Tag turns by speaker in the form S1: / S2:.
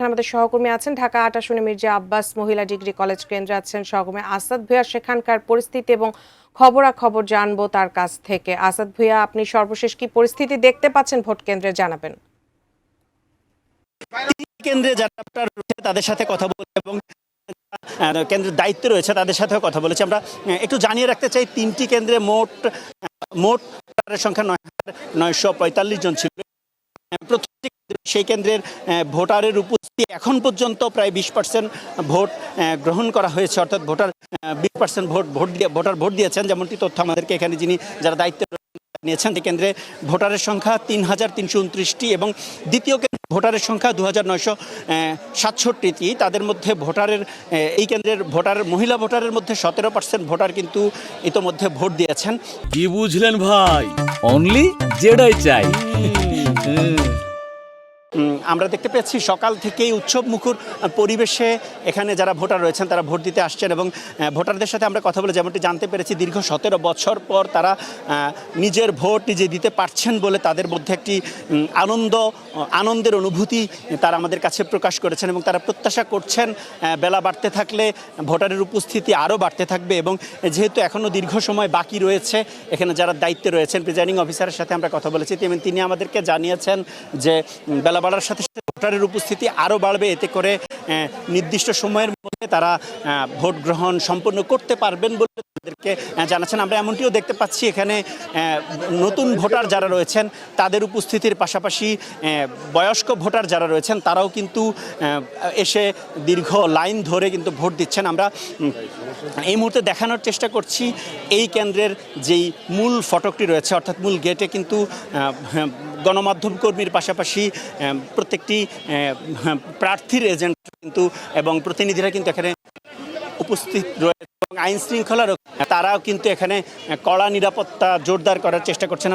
S1: আমাদের সহকর্মী আছেন ঢাকা ৮ আসনে মির্জা আব্বাস মহিলা ডিগ্রি কলেজ কেন্দ্রে আছেন সহকর্মী আসাদ ভূঁইয়া। সেখানকার পরিস্থিতি এবং খবরাখবর জানবো তার কাছ থেকে। আসাদ ভূঁইয়া, আপনি সর্বশেষ কি পরিস্থিতি দেখতে পাচ্ছেন ভোট কেন্দ্রে, জানাবেন।
S2: কেন্দ্রে যারা রয়েছে তাদের সাথে কথা বলে এবং কেন্দ্রের দায়িত্বে রয়েছে তাদের সাথেও কথা বলেছি। আমরা একটু জানিয়ে রাখতে চাই, 3টি কেন্দ্রে মোট ভোটারের সংখ্যা 9,945 জন ছিল। প্রত্যেক সেই কেন্দ্রের ভোটারের উপস্থিতি এখন পর্যন্ত প্রায় 20% ভোট গ্রহণ করা হয়েছে, অর্থাৎ ভোটার 20% ভোটার ভোট দিয়েছেন, যেমনটি তথ্য আমাদেরকে এখানে যারা দায়িত্বে নিয়েছেন। এই কেন্দ্রে ভোটারের সংখ্যা 3,329টি এবং দ্বিতীয় কেন্দ্রে ভোটারের সংখ্যা 2,967টি। তাদের মধ্যে এই কেন্দ্রের মহিলা ভোটারের মধ্যে 17% ভোটার কিন্তু ইতোমধ্যে ভোট দিয়েছেন।
S3: কি বুঝলেন ভাই? অনলি যেটাই চাই।
S2: আমরা দেখতে পেয়েছি সকাল থেকেই উৎসব মুখর পরিবেশে এখানে যারা ভোটার রয়েছেন তারা ভোট দিতে আসছেন এবং ভোটারদের সাথে আমরা কথা বলে যেমনটি জানতে পেরেছি, দীর্ঘ 17 বছর পর তারা নিজের ভোট নিজে দিতে পারছেন বলে তাদের মধ্যে একটি আনন্দের অনুভূতি তারা আমাদের কাছে প্রকাশ করেছেন এবং তারা প্রত্যাশা করছেন বেলা বাড়তে থাকলে ভোটারের উপস্থিতি আরও বাড়তে থাকবে। এবং যেহেতু এখনও দীর্ঘ সময় বাকি রয়েছে, এখানে যারা দায়িত্বে রয়েছেন প্রিজাইডিং অফিসারের সাথে আমরা কথা বলেছি, তিনি আমাদেরকে জানিয়েছেন যে বেলা বাড়ার সাথে সাথে ভোটারের উপস্থিতি আরও বাড়বে, এতে করে নির্দিষ্ট সময়ের মধ্যে তারা ভোট গ্রহণ সম্পন্ন করতে পারবেন বলে তাদেরকে জানাচ্ছেন। আমরা এমনটিও দেখতে পাচ্ছি এখানে নতুন ভোটার যারা রয়েছেন তাদের উপস্থিতির পাশাপাশি বয়স্ক ভোটার যারা রয়েছেন তারাও কিন্তু এসে দীর্ঘ লাইন ধরে কিন্তু ভোট দিচ্ছেন। আমরা এই মুহূর্তে দেখানোর চেষ্টা করছি এই কেন্দ্রের যেই মূল ফটকটি রয়েছে, অর্থাৎ মূল গেটে কিন্তু গণমাধ্যম কর্মীর পাশাপাশি প্রত্যেকটি প্রার্থীর এজেন্ট কিন্তু এবং প্রতিনিধিরা কিন্তু এখানে উপস্থিত রয়েছে এবং আইন শৃঙ্খলা তারাও কিন্তু এখানে কড়া নিরাপত্তা জোরদার করার চেষ্টা করছেন।